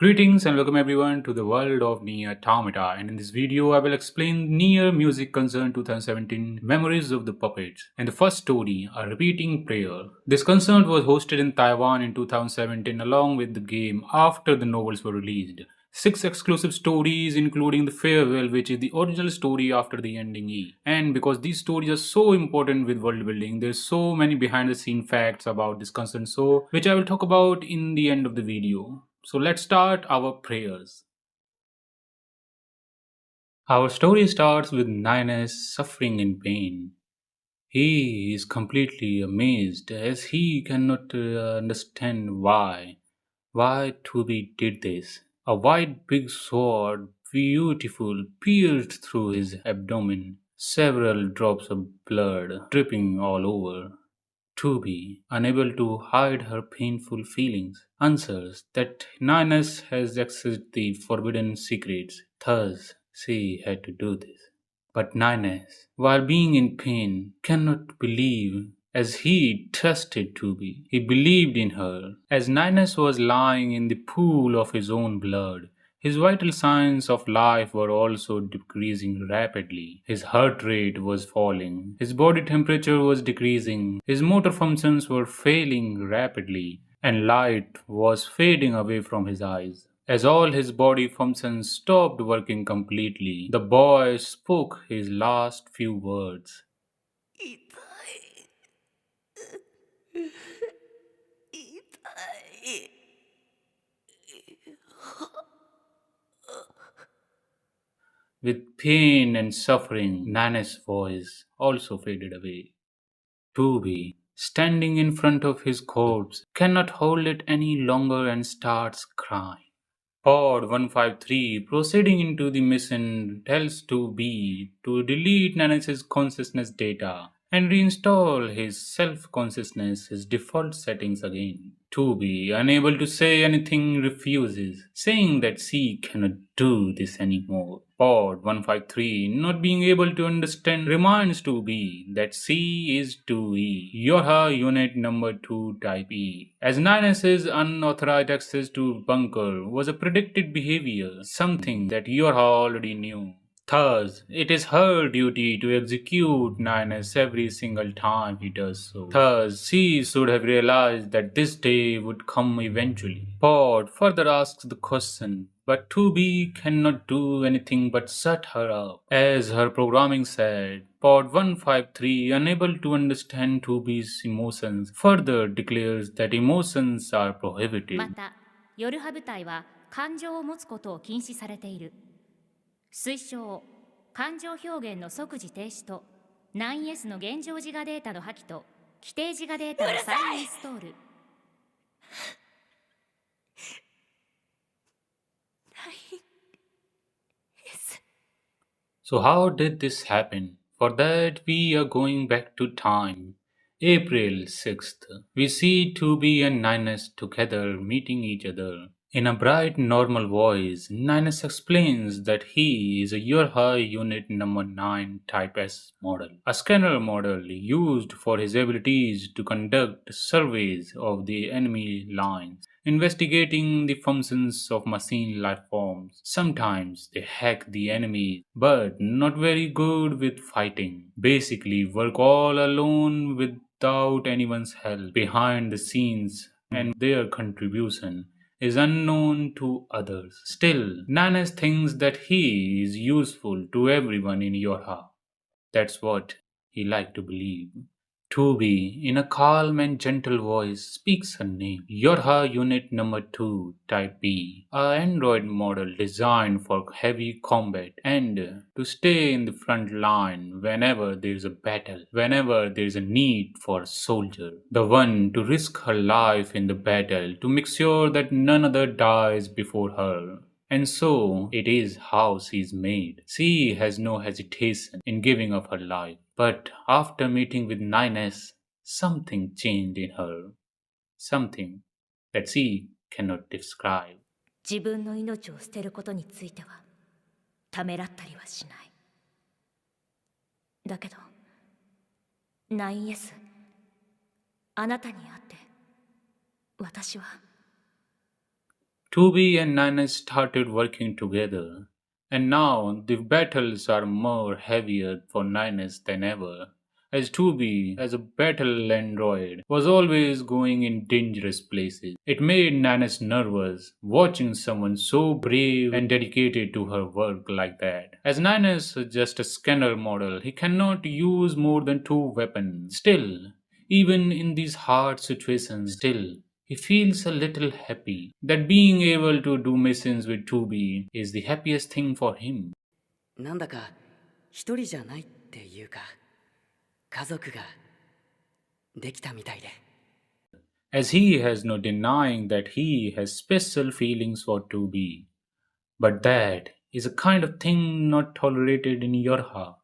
Greetings and welcome everyone to the world of NieR Automata, and in this video I will explain NieR Music Concert 2017 Memories of the Puppets. And the first story, A Repeating Prayer. This concert was hosted in Taiwan in 2017 along with the game after the novels were released. 6 exclusive stories including the farewell, which is the original story after the ending E. And because these stories are so important with world building, there's so many behind the scene facts about this concert, so which I will talk about in the end of the video. So let's start our prayers. Our story starts with Ninus suffering in pain. He is completely amazed as he cannot understand why Toby did this. A white big sword, beautiful, pierced through his abdomen, several drops of blood dripping all over. Toby, unable to hide her painful feelings, answers that Ninus has accessed the forbidden secrets, thus she had to do this. But Ninus, while being in pain, cannot believe as he trusted Toby. He believed in her. As Ninus was lying in the pool of his own blood, his vital signs of life were also decreasing rapidly. His heart rate was falling, his body temperature was decreasing, his motor functions were failing rapidly, and light was fading away from his eyes. As all his body functions stopped working completely, the boy spoke his last few words. With pain and suffering, Nana's voice also faded away. Toby, standing in front of his corpse, cannot hold it any longer and starts crying. Pod 153 proceeding into the mission tells 2B to delete Nanas's consciousness data and reinstall his self-consciousness, his default settings again. 2B, unable to say anything, refuses, saying that she cannot do this anymore. Pod 153, not being able to understand, reminds 2B that C is 2E, Yorha unit number 2 type E. As Ninus's unauthorized access to bunker was a predicted behavior, something that Yorha already knew. Thus, it is her duty to execute Ninus every single time he does so. Thus, she should have realized that this day would come eventually. Pod further asks the question, but 2B cannot do anything but shut her up. As her programming said, Pod 153, unable to understand 2B's emotions, further declares that emotions are prohibited. また、ヨルハ部隊は感情を持つことを禁止されている。推奨、感情表現の即時停止と 9S の現状自我データの破棄と規定自我データの再インストール。So how did this happen? For that we are going back to time. April 6th. We see 2B and Ninus together meeting each other. In a bright normal voice, Ninus explains that he is a Yorha Unit number 9 Type S model, a scanner model used for his abilities to conduct surveys of the enemy lines, investigating the functions of machine life forms. Sometimes they hack the enemy, but not very good with fighting. Basically, work all alone without anyone's help behind the scenes, and their contribution is unknown to others. Still, Nanas thinks that he is useful to everyone in Yorha. That's what he liked to believe. Toby, in a calm and gentle voice, speaks her name. Yorha Unit Number 2, Type B, a android model designed for heavy combat and to stay in the front line whenever there is a battle, whenever there is a need for a soldier. The one to risk her life in the battle to make sure that none other dies before her. And so it is how she is made. She has no hesitation in giving up her life. But after meeting with Ninus, something changed in her. Something that she cannot describe. 自分の命を捨てることについてはためらったりはしない。だけど 9S あなたに会って私は Tubi and Nina started working together, and now the battles are more heavier for Ninus than ever, as Tubi, as a battle android, was always going in dangerous places. It made Ninus nervous, watching someone so brave and dedicated to her work like that. As Ninus is just a scanner model, he cannot use more than two weapons. Still, even in these hard situations, he feels a little happy that being able to do missions with Tubi is the happiest thing for him. なんだか一人じゃないっていうか、家族ができたみたいで。As he has no denying that he has special feelings for Tubi. But that is a kind of thing not tolerated in your heart.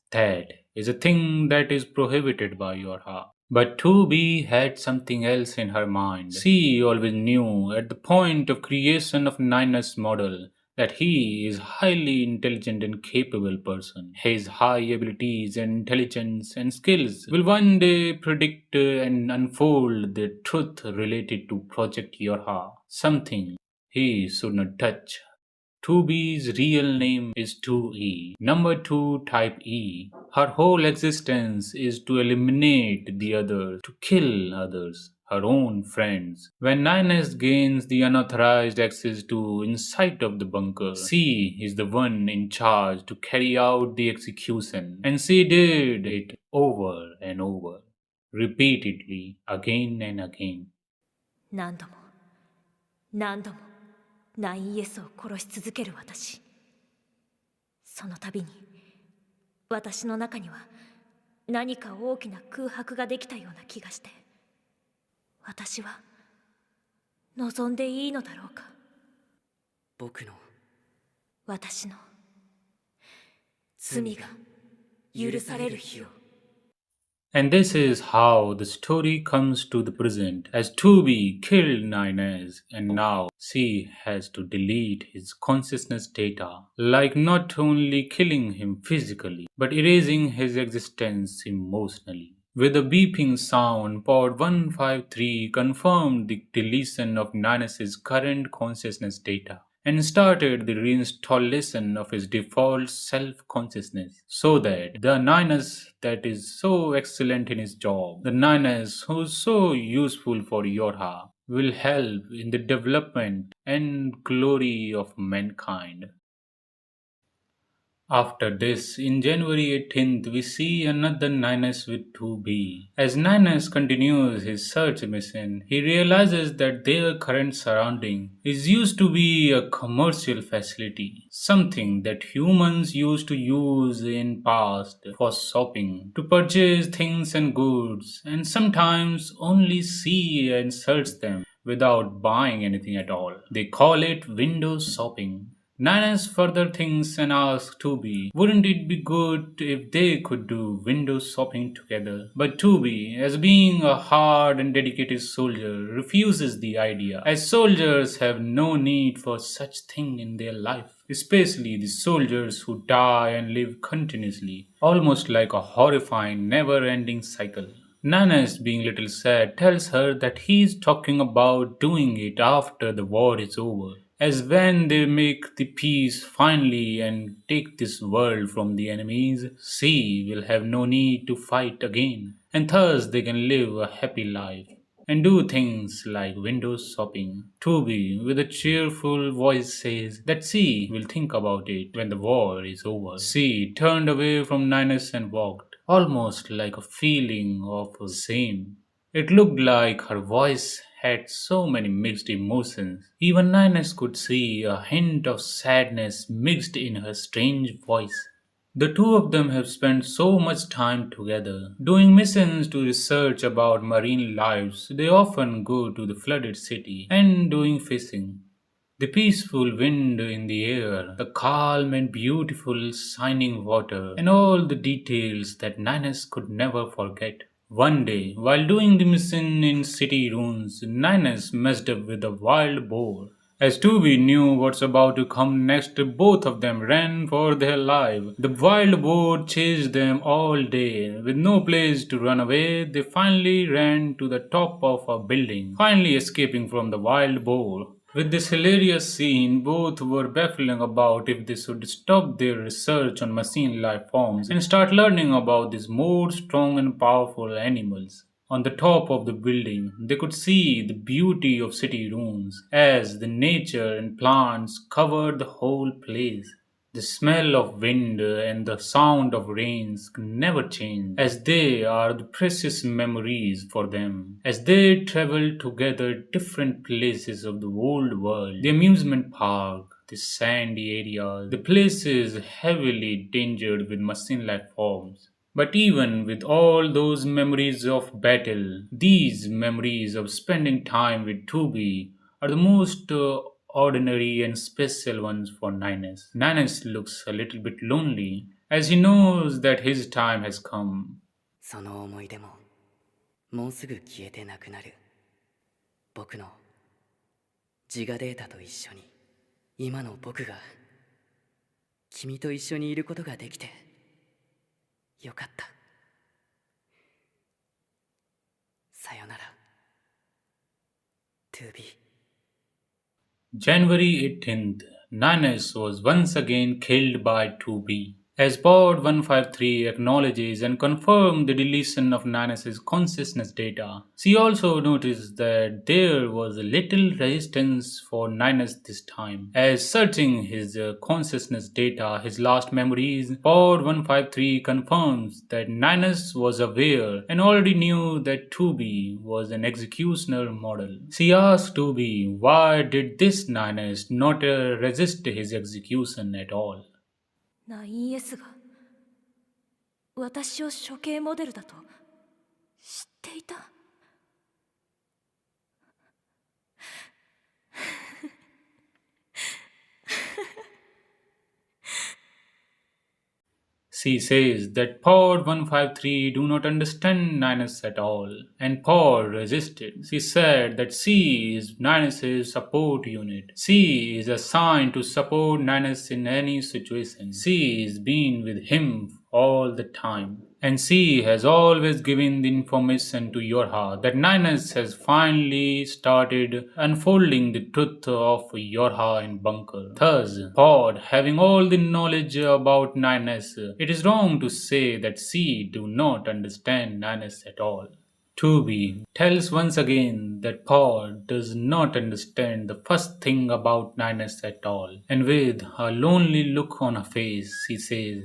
That is a thing that is prohibited by your heart. But 2B had something else in her mind. She always knew at the point of creation of Ninus model that he is highly intelligent and capable person. His high abilities and intelligence and skills will one day predict and unfold the truth related to Project Yorha, something he should not touch. 2B's real name is 2E, number 2 type E. Her whole existence is to eliminate the others, to kill others, her own friends. When Ninus gains the unauthorized access to inside of the bunker, she is the one in charge to carry out the execution, and she did it over and over, repeatedly, again and again. 何度も何度もナインイエスを殺し続ける私。その度に私の中には何か大きな空白ができたような気がして、私は望んでいいのだろうか。僕の私の罪が許される日を。And this is how the story comes to the present, as Tubi killed Ninez, and now she has to delete his consciousness data, like not only killing him physically, but erasing his existence emotionally. With a beeping sound, Pod 153 confirmed the deletion of Ninez's current consciousness data, and started the reinstallation of his default self-consciousness, so that the Ninus that is so excellent in his job, the Ninus who is so useful for Yorha, will help in the development and glory of mankind. After this, in January 18th, we see another Ninus with 2B. As Ninus continues his search mission, he realizes that their current surrounding is used to be a commercial facility, something that humans used to use in past for shopping, to purchase things and goods, and sometimes only see and search them without buying anything at all. They call it window shopping. Ninus further thinks and asks Tubi, wouldn't it be good if they could do window shopping together? But Tubi, as being a hard and dedicated soldier, refuses the idea, as soldiers have no need for such thing in their life, especially the soldiers who die and live continuously, almost like a horrifying, never-ending cycle. Ninus, being little sad, tells her that he is talking about doing it after the war is over, as when they make the peace finally and take this world from the enemies, she will have no need to fight again, and thus they can live a happy life and do things like window shopping. Toby, with a cheerful voice, says that she will think about it when the war is over. She turned away from Ninus and walked, almost like a feeling of shame. It looked like her voice had so many mixed emotions. Even Ninus could see a hint of sadness mixed in her strange voice. The two of them have spent so much time together. Doing missions to research about marine lives, they often go to the flooded city and doing fishing. The peaceful wind in the air, the calm and beautiful shining water, and all the details that Ninus could never forget. One day, while doing the mission in city ruins, Ninus messed up with a wild boar. As Tubi knew what's about to come next, both of them ran for their life. The wild boar chased them all day. With no place to run away, they finally ran to the top of a building, finally escaping from the wild boar. With this hilarious scene, both were baffling about if they should stop their research on machine life forms and start learning about these more strong and powerful animals. On the top of the building, they could see the beauty of city ruins as the nature and plants covered the whole place. The smell of wind and the sound of rains never change, as they are the precious memories for them. As they travel together different places of the old world, the amusement park, the sandy areas, the places heavily endangered with machine life forms. But even with all those memories of battle, these memories of spending time with Tubi are the most ordinary and special ones for Ninus. Ninus looks a little bit lonely as he knows that his time has come. その思い出ももうすぐ消えてなくなる。僕の自我データと一緒に今の僕が君と一緒にいることができてよかった。さよなら、2B。January 18th, Ninus was once again killed by 2B. As Pod 153 acknowledges and confirms the deletion of Ninus's consciousness data, she also noticed that there was a little resistance for Ninus this time. As searching his consciousness data, his last memories, Pod 153 confirms that Ninus was aware and already knew that 2B was an executioner model. She asked 2B why did this Ninus not resist his execution at all. 9S が私を処刑モデルだと知っていた。She says that Pod 153 do not understand Ninus at all, and Pod resisted. She said that she is Ninus's support unit. She is assigned to support Ninus in any situation. She is been with him all the time. And she has always given the information to Yorha that Ninus has finally started unfolding the truth of Yorha in bunker. Thus, Pod, having all the knowledge about Ninus, it is wrong to say that she do not understand Ninus at all. 2B tells once again that Pod does not understand the first thing about Ninus at all, and with a lonely look on her face, she says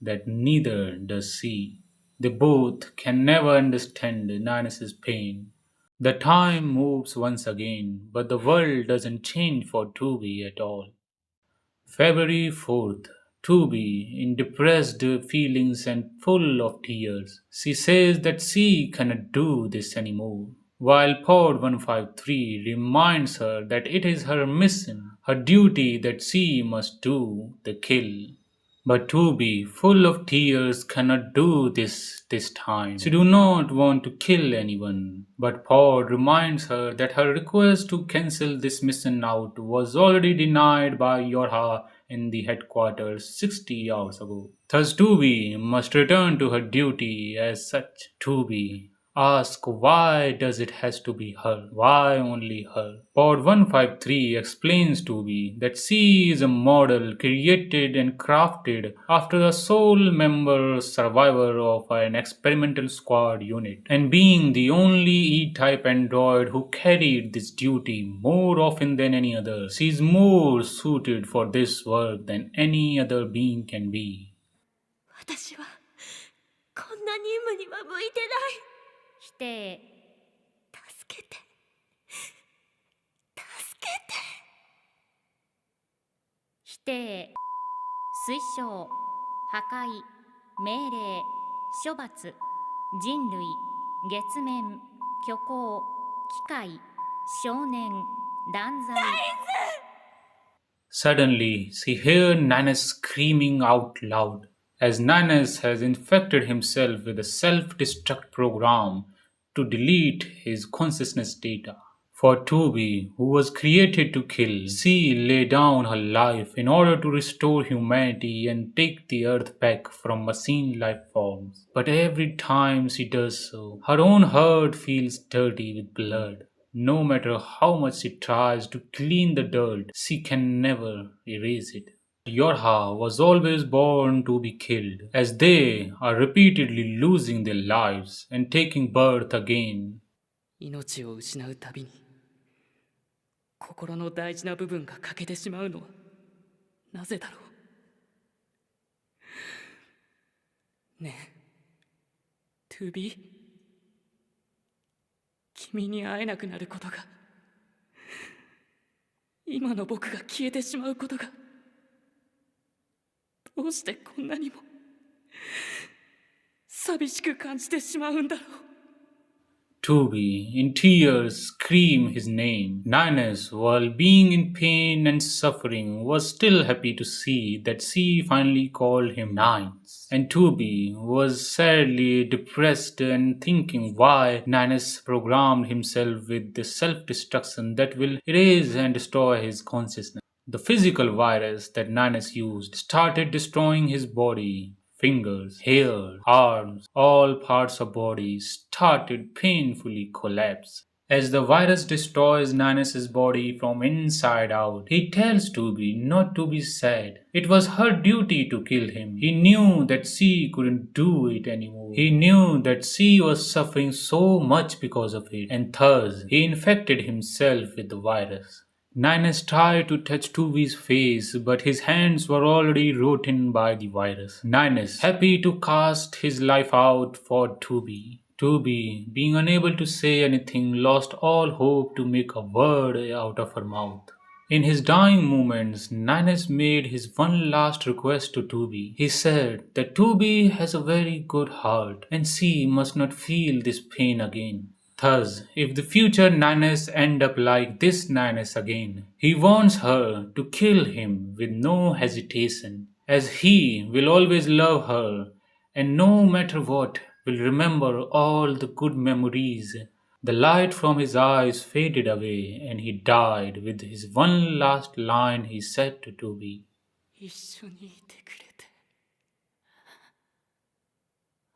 that neither does she. They both can never understand Ninus's pain. The time moves once again, but the world doesn't change for 2B at all. February 4th, 2B, in depressed feelings and full of tears, she says that she cannot do this anymore. While Pod 153 reminds her that it is her mission, her duty that she must do the kill. But 2B, full of tears, cannot do this time. She do not want to kill anyone. But Pod reminds her that her request to cancel this mission out was already denied by Yorha in the headquarters 60 hours ago. Thus 2B must return to her duty as such. 2B ask why does it has to be her? Why only her? Pod 153 explains to me that she is a model created and crafted after a sole member survivor of an experimental squad unit, and being the only E-type android who carried this duty more often than any other, she is more suited for this work than any other being can be. 私はこんな任務には向いてない。否定。助けて。助けて。否定。推奨。破壊。命令。処罰。人類。月面。虚構。機械。少年。断罪。Suddenly, she heard Ninus screaming out loud, as Ninus has infected himself with a self-destruct program to delete his consciousness data. For 2B, who was created to kill, she lay down her life in order to restore humanity and take the earth back from machine life forms. But every time she does so, her own heart feels dirty with blood. No matter how much she tries to clean the dirt, she can never erase it. Yorha was always born to be killed, as they are repeatedly losing their lives and taking birth again. 命を失うたびに心の大事な部分が欠けてしまうのはなぜだろう。ねえ、トゥービー、君に会えなくなることが、今の僕が消えてしまうことが、どうしてこんなにも寂しく感じてしまうんだろう。Toby, in tears, screamed his name. Ninus, while being in pain and suffering, was still happy to see that she finally called him Nines. And Toby was sadly depressed and thinking why Ninus programmed himself with the self-destruction that will erase and destroy his consciousness. The physical virus that Ninus used started destroying his body. Fingers, hair, arms, all parts of body started painfully collapse. As the virus destroys Ninus's body from inside out, he tells Toby not to be sad. It was her duty to kill him. He knew that she couldn't do it anymore. He knew that she was suffering so much because of it, and thus he infected himself with the virus. Ninus tried to touch Tuvi's face, but his hands were already rotten by the virus. Ninus, happy to cast his life out for Tuvi. Tuvi, being unable to say anything, lost all hope to make a word out of her mouth. In his dying moments, Ninus made his one last request to Tubi. He said that Tubi has a very good heart and she must not feel this pain again. Thus, if the future Ninus end up like this Ninus again, he wants her to kill him with no hesitation, as he will always love her and no matter what will remember all the good memories. The light from his eyes faded away and he died with his one last line he said to Tubi. 一緒にいてくれて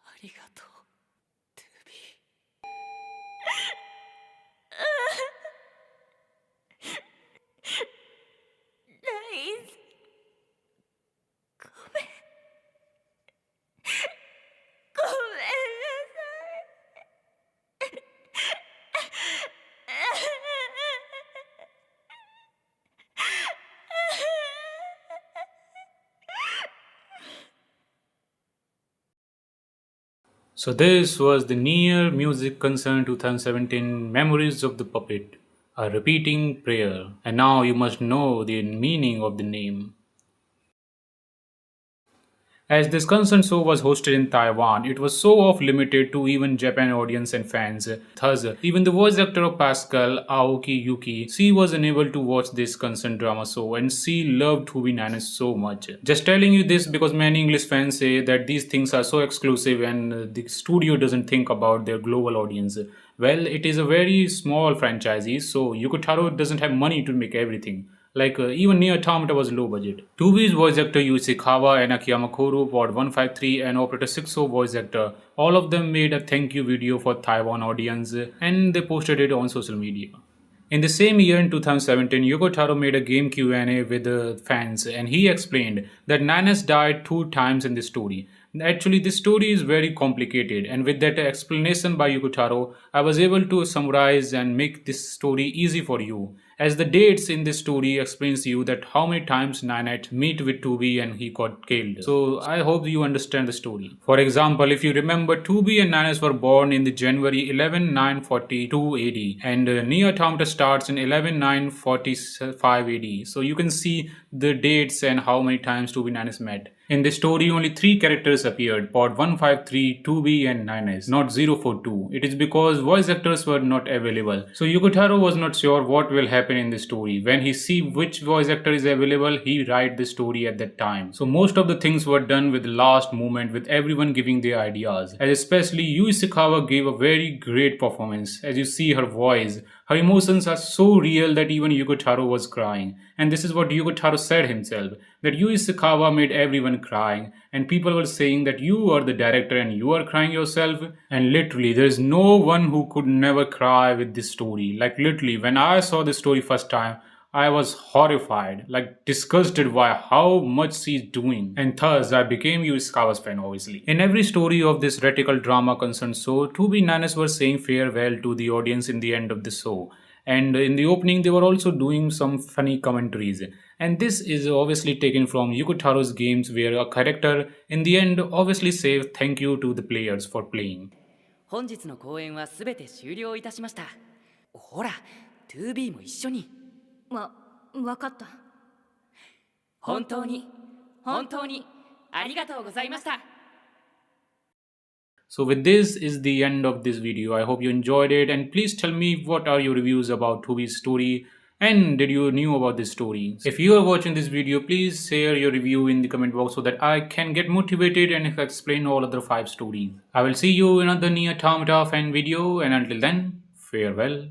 ありがとう、トゥービナイス、ごめんなさい。So this was the NieR Music Concert 2017 Memories of the Puppet, a repeating prayer. And now you must know the meaning of the name. As this concert show was hosted in Taiwan, it was so off limited to even Japan audience and fans. Thus, even the voice actor of Pascal, Aoki Yuki, she was unable to watch this concert drama show and she loved Hubie Nanas so much. Just telling you this because many English fans say that these things are so exclusive and the studio doesn't think about their global audience. Well, it is a very small franchise, so Yoko Taro doesn't have money to make everything. Even NieR Automata was low budget. Tubi's voice actor Yuichikawa and Akiyama Koro, Pod 153 and Operator 60 voice actor, all of them made a thank you video for Taiwan audience and they posted it on social media. In the same year in 2017, Yoko Taro made a game Q&A with the fans and he explained that Ninus died 2 times in this story. Actually, this story is very complicated and with that explanation by Yoko Taro, I was able to summarize and make this story easy for you. As the dates in this story explains you that how many times Ninette meet with Tubi and he got killed. So I hope you understand the story. For example, if you remember, Tubi and Ninus were born in the January 11, 942 AD and NieR Automata starts in 11, 945 AD. So you can see the dates and how many times Tubi and Ninus met. In this story, only 3 characters appeared, Pod 153, 2B and Ninus, not 042. It is because voice actors were not available. So Yoko Taro was not sure what will happen in the story. When he see which voice actor is available, he write the story at that time. So most of the things were done with the last moment with everyone giving their ideas. As especially Yui Sakawa gave a very great performance. As you see her voice, Her emotions are so real that even Yugo Taro was crying. And this is what Yugo Taro said himself, that Yu Ishikawa made everyone crying, and people were saying that you are the director and you are crying yourself. And literally, there is no one who could never cry with this story. Like literally, when I saw this story first time, I was horrified, like disgusted by how much she's doing, and thus I became Yusukawa's fan, obviously. In every story of this radical drama concerned show, 2B Nanas were saying farewell to the audience in the end of the show. And in the opening, they were also doing some funny commentaries. And this is obviously taken from Yuko Taro's games, where a character in the end obviously says thank you to the players for playing. 本日の公演はすべて終了いたしました。ほら、2B も一緒に。わかった。本当にありがとうございました。 So with this is the end of this video. I hope you enjoyed it, and please tell me what are your reviews about Toby's story, and did you knew about this story. If you are watching this video, please share your review in the comment box so that I can get motivated and explain all other 5 stories. I will see you in another NieR Automata fan video, and until then, farewell.